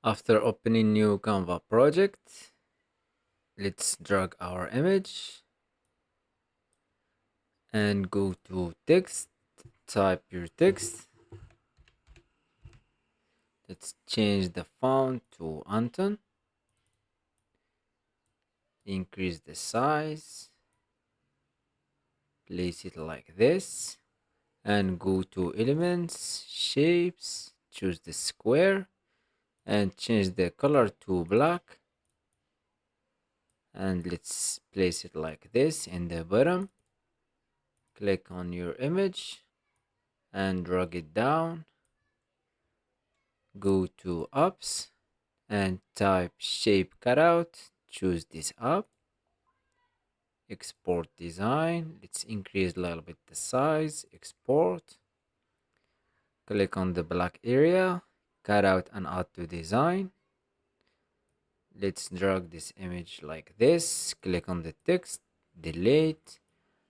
After opening new Canva project, let's drag our image and go to text, type your text. Let's change the font to Anton, increase the size, place it like this, and go to elements, shapes, choose the square, and change the color to black. And let's place it like this in the bottom. Click on your image and drag it down. Go to apps and type shape cutout. Choose this app. Export design. Let's increase a little bit the size. Export. Click on the black area. Cut out and add to design. Let's drag this image like this. Click on the text. Delete.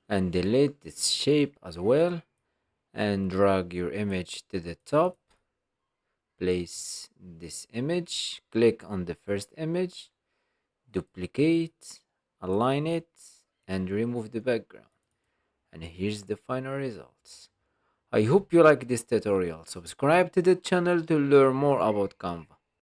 And delete its shape as well. And drag your image to the top. Place this image. Click on the first image. Duplicate, align it, and remove the background. And here's the final results. I hope you like this tutorial. Subscribe to the channel to learn more about Canva.